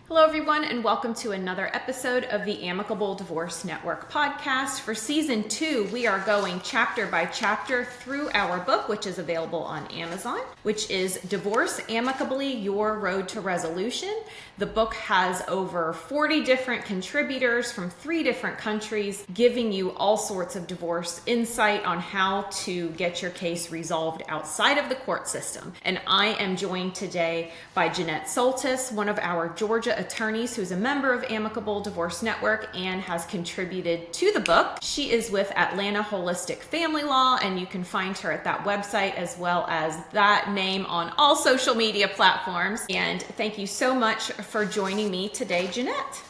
Hello, everyone, and welcome to another episode of the Amicable Divorce Network podcast. For season 2, we are going chapter by chapter through our book, which is available on Amazon, which is Divorce Amicably, Your Road to Resolution. The book has over 40 different contributors from 3 different countries, giving you all sorts of divorce insight on how to get your case resolved outside of the court system. And I am joined today by Jeanette Soltys, one of our Georgia attorneys who's a member of Amicable Divorce Network and has contributed to the book. She is with Atlanta Holistic Family Law, and you can find her at that website as well as that name on all social media platforms. And thank you so much for joining me today, Jeanette.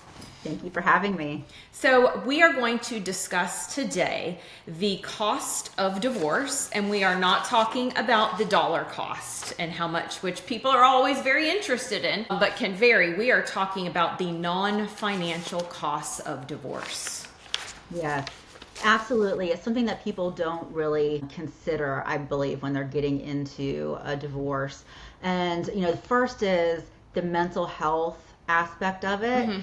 Thank you for having me. So we are going to discuss today the cost of divorce, and we are not talking about the dollar cost and how much, which people are always very interested in, but can vary. We are talking about the non-financial costs of divorce. Yes, absolutely. It's something that people don't really consider, I believe, when they're getting into a divorce. And, the first is the mental health aspect of it. Mm-hmm.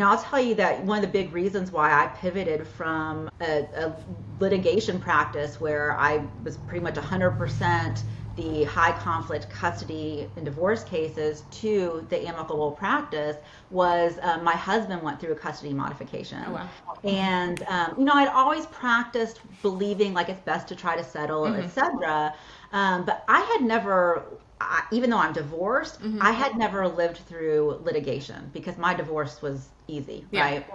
I'll tell you that one of the big reasons why I pivoted from a litigation practice where I was pretty much 100% the high conflict custody and divorce cases to the amicable practice was my husband went through a custody modification. Oh, wow. And, I'd always practiced believing like it's best to try to settle, mm-hmm. etc. But I had never... even though I'm divorced, mm-hmm. I had never lived through litigation because my divorce was easy, right?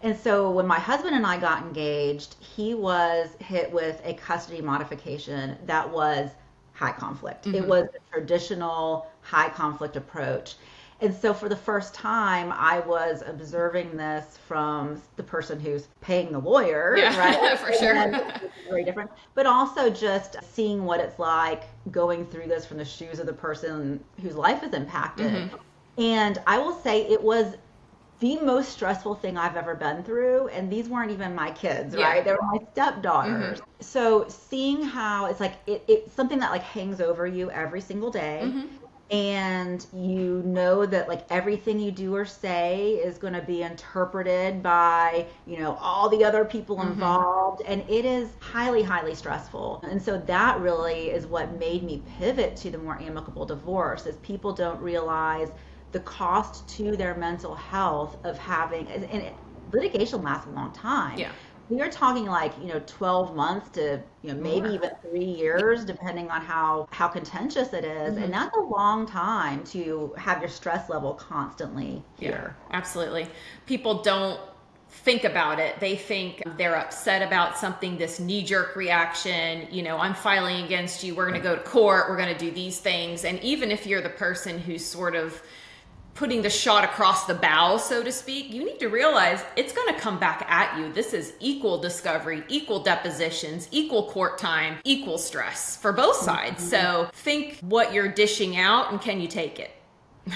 And so when my husband and I got engaged, he was hit with a custody modification that was high conflict. Mm-hmm. It was a traditional high conflict approach. And so for the first time, I was observing this from the person who's paying the lawyer, right? For sure. It's very different. But also just seeing what it's like going through this from the shoes of the person whose life is impacted. Mm-hmm. And I will say it was the most stressful thing I've ever been through. And these weren't even my kids, right? They were my stepdaughters. Mm-hmm. So seeing how it's like, it's something that like hangs over you every single day. Mm-hmm. And you know that like everything you do or say is going to be interpreted by, all the other people involved. Mm-hmm. And it is highly, highly stressful. And so that really is what made me pivot to the more amicable divorce, is people don't realize the cost to their mental health of having, and litigation lasts a long time. Yeah. We are talking like, 12 months to, maybe even 3 years, depending on how contentious it is. Mm-hmm. And that's a long time to have your stress level constantly here. Yeah, absolutely. People don't think about it. They think they're upset about something, this knee-jerk reaction, I'm filing against you, we're going to go to court, we're going to do these things. And even if you're the person who's sort of putting the shot across the bow, so to speak, you need to realize it's going to come back at you. This is equal discovery, equal depositions, equal court time, equal stress for both sides. Mm-hmm. So think what you're dishing out and can you take it?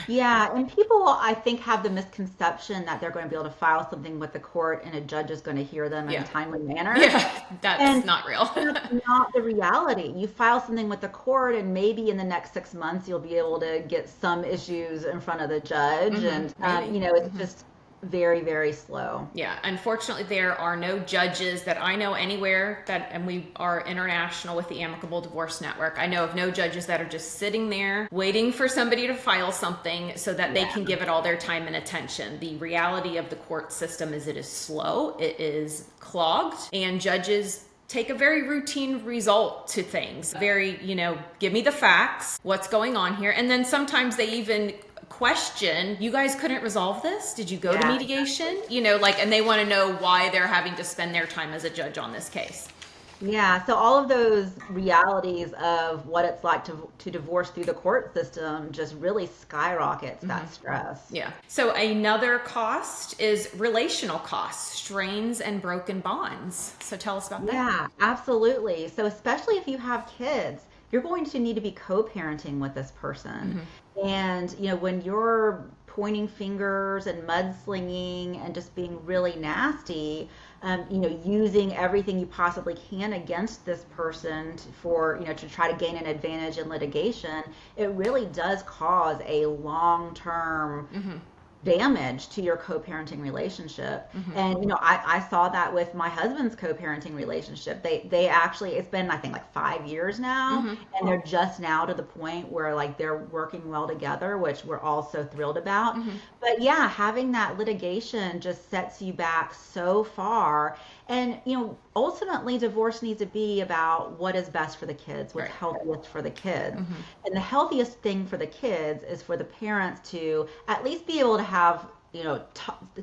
Yeah, and people, I think, have the misconception that they're going to be able to file something with the court and a judge is going to hear them in a timely manner. Yeah, that's not real. That's not the reality. You file something with the court and maybe in the next 6 months you'll be able to get some issues in front of the judge. Mm-hmm, and, it's mm-hmm. just very, very slow. Yeah, unfortunately, there are no judges that I know anywhere and we are international with the Amicable Divorce Network. I know of no judges that are just sitting there waiting for somebody to file something so that they can give it all their time and attention. The reality of the court system is it is slow, it is clogged, and judges take a very routine result to things. Very, give me the facts, what's going on here. And then sometimes they even question, you guys couldn't resolve this? Did you go to mediation? And they want to know why they're having to spend their time as a judge on this case. Yeah, so all of those realities of what it's like to divorce through the court system just really skyrockets mm-hmm. that stress. Yeah. So another cost is relational costs, strains and broken bonds. So tell us about that. Yeah, absolutely. So especially if you have kids, you're going to need to be co-parenting with this person. Mm-hmm. And, when you're pointing fingers and mudslinging and just being really nasty, using everything you possibly can against this person to try to gain an advantage in litigation, it really does cause a long-term damage to your co-parenting relationship. And I saw that with my husband's co-parenting relationship. They actually, it's been I think like 5 years now, and they're just now to the point where like they're working well together, which we're all so thrilled about. But yeah, having that litigation just sets you back so far. And ultimately divorce needs to be about what is best for the kids, what's healthiest for the kids. And the healthiest thing for the kids is for the parents to at least be able to have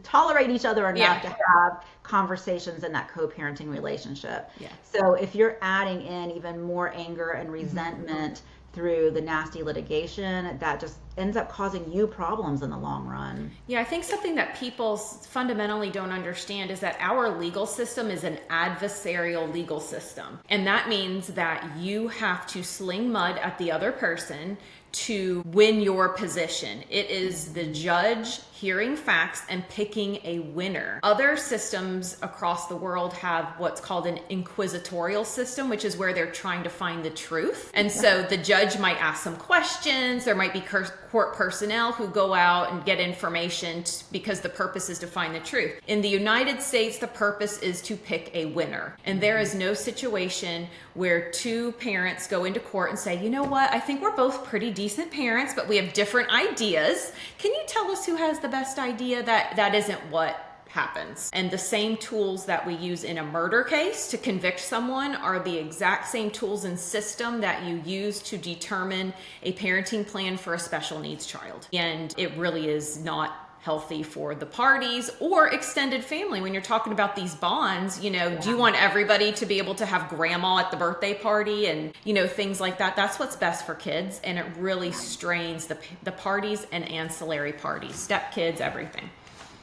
tolerate each other enough to have conversations in that co-parenting relationship. So if you're adding in even more anger and resentment through the nasty litigation, that just ends up causing you problems in the long run. Yeah, I think something that people fundamentally don't understand is that our legal system is an adversarial legal system. And that means that you have to sling mud at the other person to win your position. It is the judge hearing facts and picking a winner. Other systems across the world have what's called an inquisitorial system, which is where they're trying to find the truth. And so the judge might ask some questions. There might be court personnel who go out and get information because the purpose is to find the truth. In the United States, the purpose is to pick a winner. And there is no situation where two parents go into court and say, you know what, I think we're both pretty decent parents, but we have different ideas. Can you tell us who has the best idea? That isn't what happens. And the same tools that we use in a murder case to convict someone are the exact same tools and system that you use to determine a parenting plan for a special needs child. And it really is not healthy for the parties or extended family. When you're talking about these bonds, do you want everybody to be able to have grandma at the birthday party and, things like that? That's what's best for kids. And it really strains the parties and ancillary parties, stepkids, everything.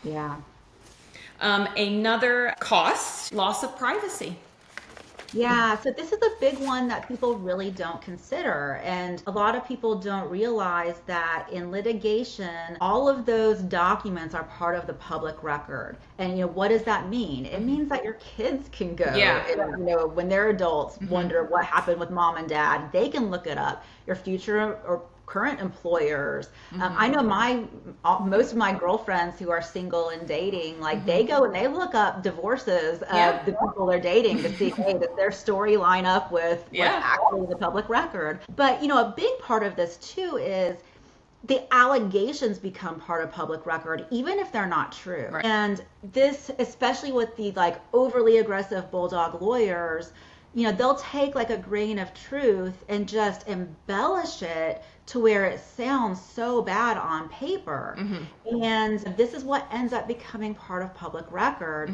Yeah. Another cost, loss of privacy. Yeah, so this is a big one that people really don't consider. And a lot of people don't realize that in litigation, all of those documents are part of the public record. And, what does that mean? It means that your kids can go, and, when they're adults, wonder what happened with mom and dad. They can look it up. Your future or current employers. I know most of my girlfriends who are single and dating, like they go and they look up divorces of the people they're dating to see, hey, does their story line up with what's actually the public record? But, a big part of this too is the allegations become part of public record, even if they're not true. Right. And this, especially with the like overly aggressive bulldog lawyers, they'll take like a grain of truth and just embellish it to where it sounds so bad on paper. And this is what ends up becoming part of public record.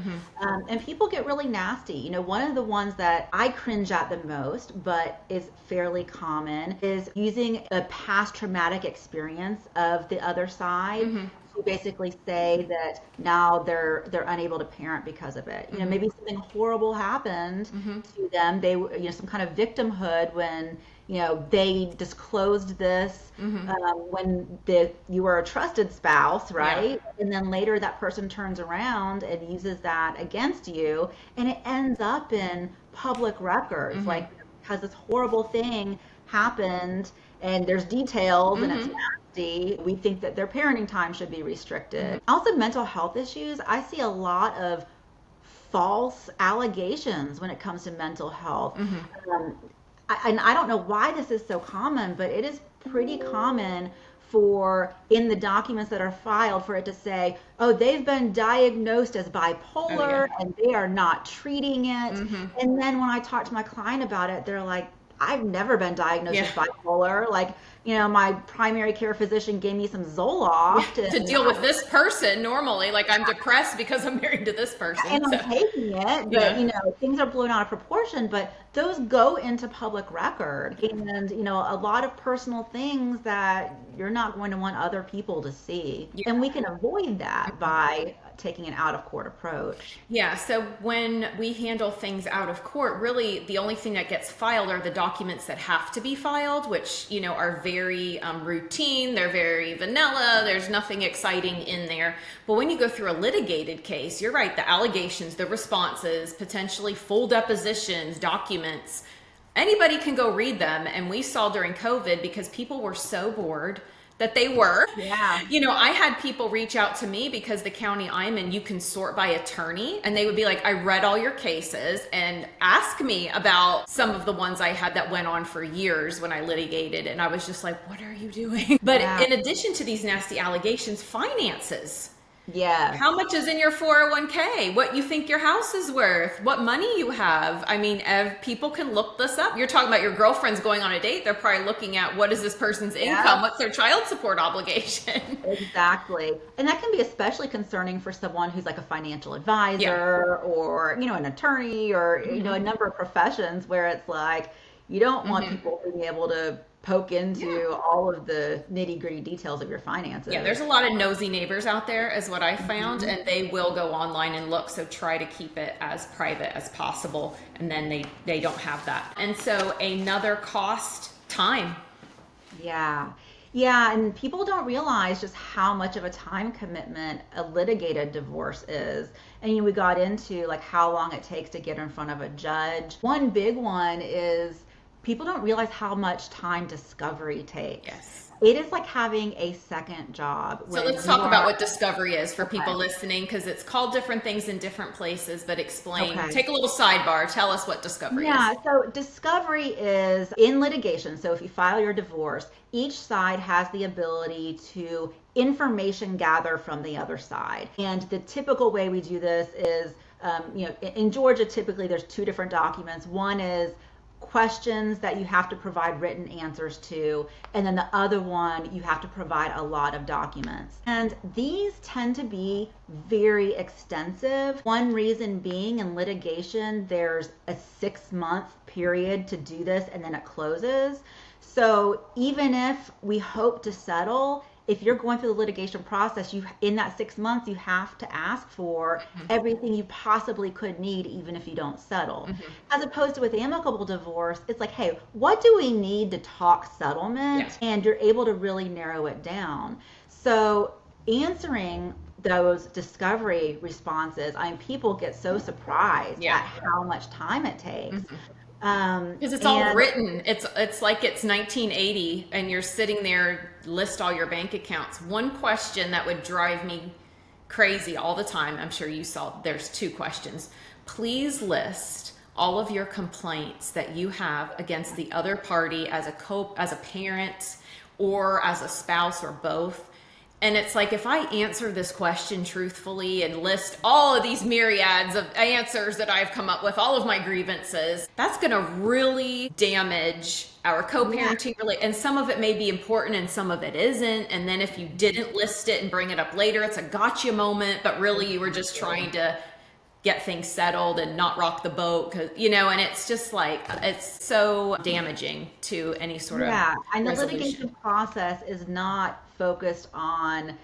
And people get really nasty. One of the ones that I cringe at the most, but is fairly common, is using a past traumatic experience of the other side. To basically say that now they're unable to parent because of it. Maybe something horrible happened to them. They some kind of victimhood when they disclosed this when you were a trusted spouse, right? And then later that person turns around and uses that against you, and it ends up in public records, like because this horrible thing happened and there's details and it's nasty. We think that their parenting time should be restricted. Also, mental health issues. I see a lot of false allegations when it comes to mental health. And I don't know why this is so common, but it is pretty common for in the documents that are filed for it to say, oh, they've been diagnosed as bipolar and they are not treating it. And then when I talk to my client about it, they're like, I've never been diagnosed as bipolar. Like, my primary care physician gave me some Zoloft to deal with this person normally. Like, I'm depressed because I'm married to this person. And I'm taking it, but, things are blown out of proportion. But those go into public record. And, a lot of personal things that you're not going to want other people to see. And we can avoid that by taking an out-of-court approach. Yeah, so when we handle things out of court, really the only thing that gets filed are the documents that have to be filed, which, are very routine, they're very vanilla, there's nothing exciting in there. But when you go through a litigated case, you're right, the allegations, the responses, potentially full depositions, documents, anybody can go read them. And we saw during COVID, because people were so bored, that they were. Yeah. You know, I had people reach out to me because the county I'm in, you can sort by attorney, and they would be like, I read all your cases, and ask me about some of the ones I had that went on for years when I litigated. And I was just like, what are you doing? But in addition to these nasty allegations, finances. Yeah. How much is in your 401k? What you think your house is worth? What money you have? I mean, people can look this up. You're talking about your girlfriend's going on a date. They're probably looking at what is this person's income? What's their child support obligation? Exactly. And that can be especially concerning for someone who's like a financial advisor or, you know, an attorney or, you know, a number of professions where it's like, you don't want people being able to poke into all of the nitty-gritty details of your finances. Yeah, there's a lot of nosy neighbors out there is what I found, and they will go online and look, so try to keep it as private as possible, and then they don't have that. And so another cost, time. Yeah, and people don't realize just how much of a time commitment a litigated divorce is. And we got into like how long it takes to get in front of a judge. One big one is people don't realize how much time discovery takes. Yes. It is like having a second job. So let's talk about what discovery is for people listening, because it's called different things in different places, but explain, take a little sidebar, tell us what discovery is. Yeah, so discovery is in litigation. So if you file your divorce, each side has the ability to information gather from the other side. And the typical way we do this is, in Georgia, typically there's two different documents. One is questions that you have to provide written answers to, and then the other one you have to provide a lot of documents. And these tend to be very extensive. One reason being, in litigation there's a 6-month period to do this and then it closes. So even if we hope to settle, if you're going through the litigation process, in that 6 months, you have to ask for everything you possibly could need, even if you don't settle. As opposed to with amicable divorce, it's like, hey, what do we need to talk settlement? And you're able to really narrow it down. So answering those discovery responses, people get so surprised at how much time it takes. Because it's all written. It's like it's 1980 and you're sitting there, list all your bank accounts. One question that would drive me crazy all the time, I'm sure you saw, there's 2 questions. Please list all of your complaints that you have against the other party as a parent or as a spouse or both. And it's like, if I answer this question truthfully and list all of these myriads of answers that I've come up with, all of my grievances, that's going to really damage our co-parenting and some of it may be important and some of it isn't. And then if you didn't list it and bring it up later, it's a gotcha moment, but really you were just trying to get things settled and not rock the boat, and it's just like, it's so damaging to any sort of and the resolution. litigation process is not focused on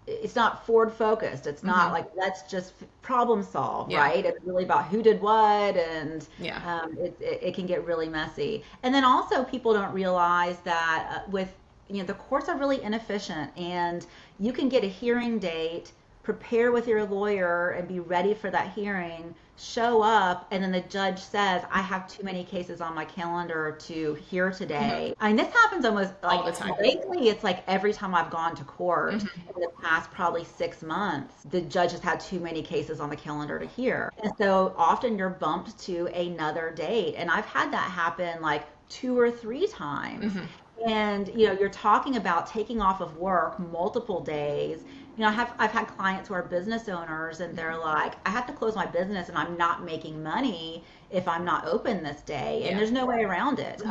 it's not forward focused. It's not like, let's just problem solve, right? It's really about who did what, and it can get really messy. And then also people don't realize that with the courts are really inefficient, and you can get a hearing date, prepare with your lawyer and be ready for that hearing, show up, and then the judge says, I have too many cases on my calendar to hear today. I mean, this happens almost like all the time. Lately, it's like every time I've gone to court in the past probably 6 months, the judge has had too many cases on the calendar to hear. And so often you're bumped to another date. And I've had that happen like 2 or 3 times. And you're talking about taking off of work multiple days. I've had clients who are business owners, and they're like, I have to close my business and I'm not making money if I'm not open this day. And there's no way around it.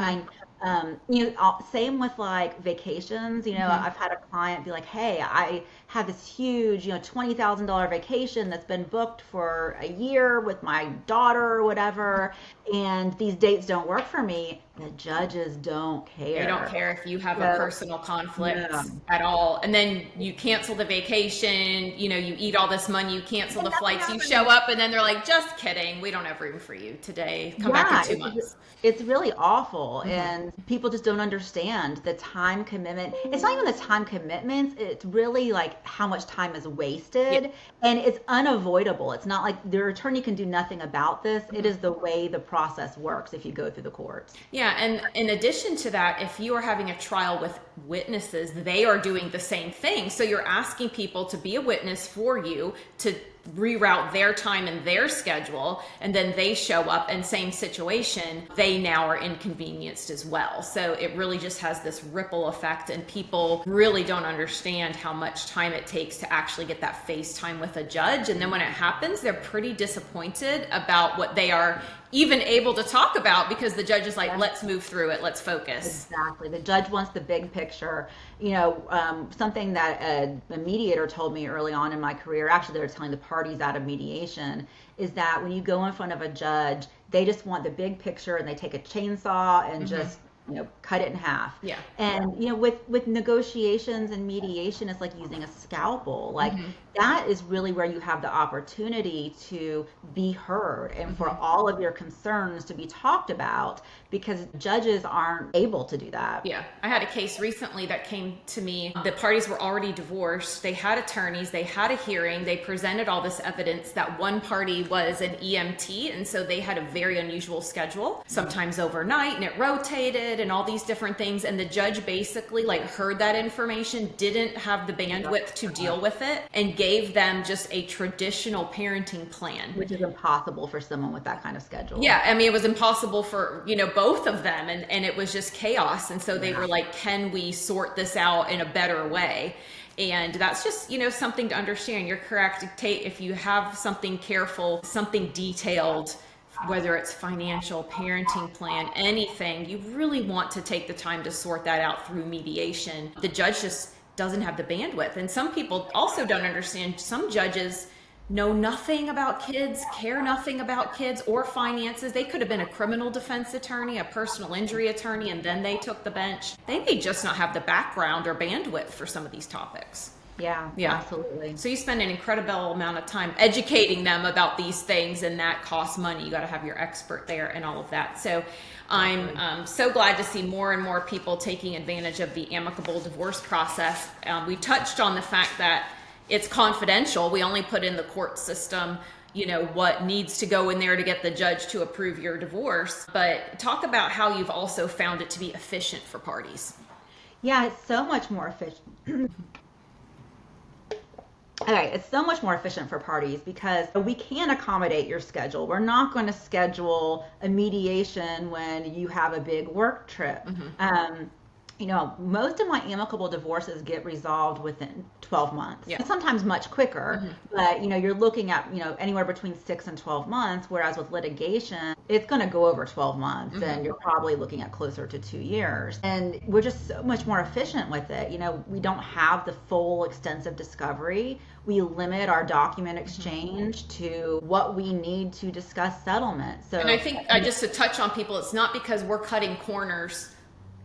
Same with like vacations. I've had a client be like, hey, I have this huge, $20,000 vacation that's been booked for a year with my daughter or whatever, and these dates don't work for me. The judges don't care. They don't care if you have a personal conflict at all. And then you cancel the vacation, you eat all this money, you cancel the flights, you show up, and then they're like, just kidding, we don't have room for you today. Come back in 2 months. It's really awful. And people just don't understand the time commitment. It's not even the time commitments. It's really like how much time is wasted, and it's unavoidable. It's not like their attorney can do nothing about this. It is the way the process works if you go through the courts. Yeah, and in addition to that, if you are having a trial with witnesses, they are doing the same thing. So you're asking people to be a witness for you, to reroute their time and their schedule, and then they show up and same situation, they now are inconvenienced as well. So it really just has this ripple effect, and people really don't understand how much time it takes to actually get that face time with a judge. And then when it happens, they're pretty disappointed about what they are even able to talk about, because the judge is like, let's move through it, let's focus. Exactly. The judge wants the big picture. Something that a mediator told me early on in my career, actually they were telling the parties out of mediation, is that when you go in front of a judge, they just want the big picture, and they take a chainsaw and just cut it in half. Yeah. And with negotiations and mediation, it's like using a scalpel. Like that is really where you have the opportunity to be heard and for all of your concerns to be talked about, because judges aren't able to do that. Yeah. I had a case recently that came to me. The parties were already divorced. They had attorneys. They had a hearing. They presented all this evidence that one party was an EMT. And so they had a very unusual schedule, sometimes overnight, and it rotated and all these different things. And the judge basically heard that information, didn't have the bandwidth to deal with it, and gave them just a traditional parenting plan. Which is impossible for someone with that kind of schedule. Yeah. I mean, it was impossible for, both of them. And it was just chaos. And so they were like, can we sort this out in a better way? And that's just, something to understand. You're correct. If you have something careful, something detailed, whether it's financial, parenting plan, anything, you really want to take the time to sort that out through mediation. The judge just doesn't have the bandwidth. And some people also don't understand. Some judges know nothing about kids, care nothing about kids or finances. They could have been a criminal defense attorney, a personal injury attorney, and then they took the bench. They may just not have the background or bandwidth for some of these topics. Yeah, absolutely. So you spend an incredible amount of time educating them about these things, and that costs money. You got to have your expert there and all of that. So I'm so glad to see more and more people taking advantage of the amicable divorce process. We touched on the fact that it's confidential. We only put in the court system, what needs to go in there to get the judge to approve your divorce. But talk about how you've also found it to be efficient for parties. Yeah, it's so much more efficient. Okay, it's so much more efficient for parties because we can accommodate your schedule. We're not going to schedule a mediation when you have a big work trip. Most of my amicable divorces get resolved within 12 months. Yeah. Sometimes much quicker, but you're looking at, anywhere between 6 and 12 months, whereas with litigation, it's going to go over 12 months and you're probably looking at closer to 2 years. And we're just so much more efficient with it. We don't have the full extensive discovery. We limit our document exchange to what we need to discuss settlement. So, and I think just to touch on people, it's not because we're cutting corners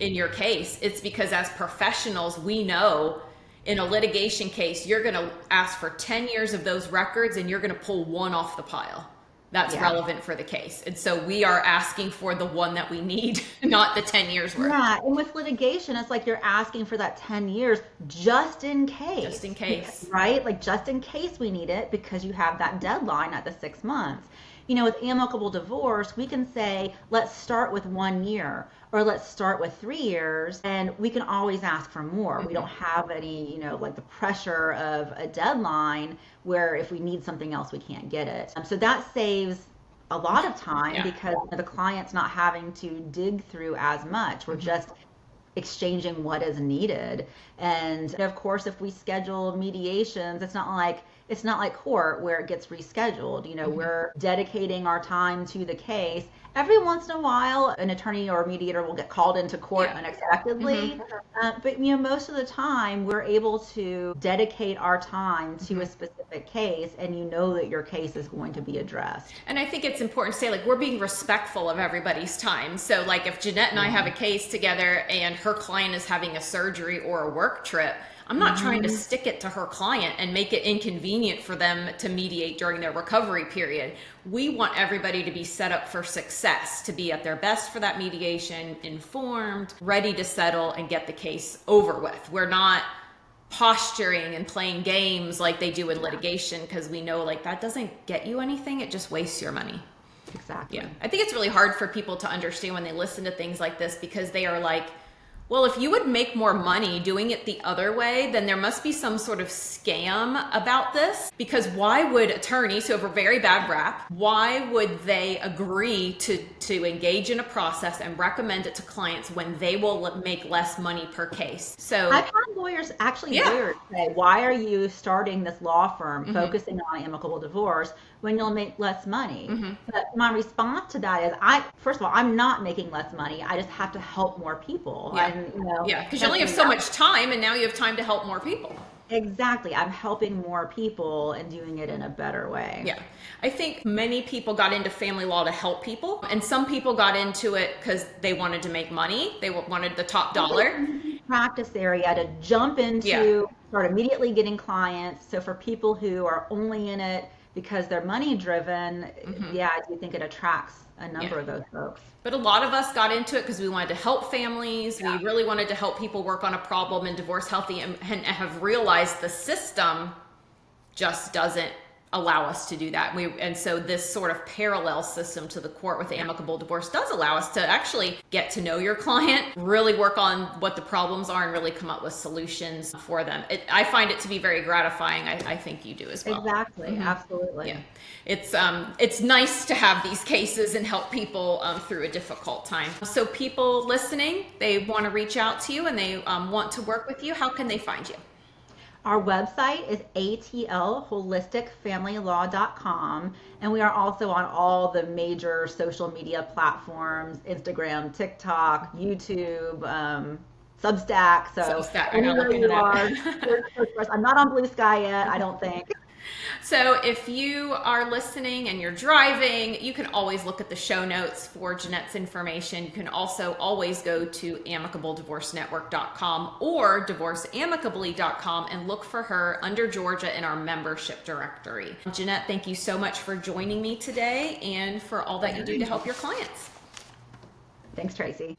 in your case. It's because as professionals, we know in a litigation case, you're going to ask for 10 years of those records and you're going to pull one off the pile that's relevant for the case. And so we are asking for the one that we need, not the 10 years worth. Yeah, and with litigation, it's like you're asking for that 10 years just in case. Just in case. Right? Like just in case we need it, because you have that deadline at the 6 months. With amicable divorce, we can say, let's start with 1 year or let's start with 3 years, and we can always ask for more. We don't have any, the pressure of a deadline where if we need something else, we can't get it. So that saves a lot of time because the client's not having to dig through as much. We're just exchanging what is needed. And of course, if we schedule mediations, it's not like court where it gets rescheduled. We're dedicating our time to the case. Every once in a while, an attorney or a mediator will get called into court unexpectedly. But most of the time, we're able to dedicate our time to a specific case, and that your case is going to be addressed. And I think it's important to say, we're being respectful of everybody's time. So, if Jeanette and I have a case together and her client is having a surgery or a work trip, I'm not trying to stick it to her client and make it inconvenient for them to mediate during their recovery period. We want everybody to be set up for success, to be at their best for that mediation, informed, ready to settle and get the case over with. We're not posturing and playing games like they do in litigation, because we know that doesn't get you anything. It just wastes your money. Exactly. Yeah. I think it's really hard for people to understand when they listen to things like this, because they are like, Well, if you would make more money doing it the other way, then there must be some sort of scam about this. Because why would attorneys who have a very bad rap, why would they agree to engage in a process and recommend it to clients when they will make less money per case? So I've had lawyers, lawyers say, why are you starting this law firm focusing on amicable divorce when you'll make less money? But my response to that is, first of all, I'm not making less money. I just have to help more people. Because you only have so much time, and now you have time to help more people. Exactly. I'm helping more people and doing it in a better way. Yeah. I think many people got into family law to help people, and some people got into it because they wanted to make money. They wanted the top dollar. Practice area to jump into, start immediately getting clients. So for people who are only in it because they're money driven, I do think it attracts a number of those folks. But a lot of us got into it because we wanted to help families. We really wanted to help people work on a problem and divorce healthy, and have realized the system just doesn't allow us to do that. And so this sort of parallel system to the court with amicable divorce does allow us to actually get to know your client, really work on what the problems are, and really come up with solutions for them. I find it to be very gratifying. I think you do as well. Exactly. Absolutely. Yeah. It's nice to have these cases and help people through a difficult time. So people listening, they want to reach out to you and they want to work with you. How can they find you? Our website is atlholisticfamilylaw.com, and we are also on all the major social media platforms: Instagram, TikTok, YouTube, Substack. So anywhere you are, I'm not on Blue Sky yet, I don't think. So if you are listening and you're driving, you can always look at the show notes for Jeanette's information. You can also always go to amicableddivorcenetwork.com or divorceamicably.com and look for her under Georgia in our membership directory. Jeanette, thank you so much for joining me today and for all that you do to help your clients. Thanks, Tracy.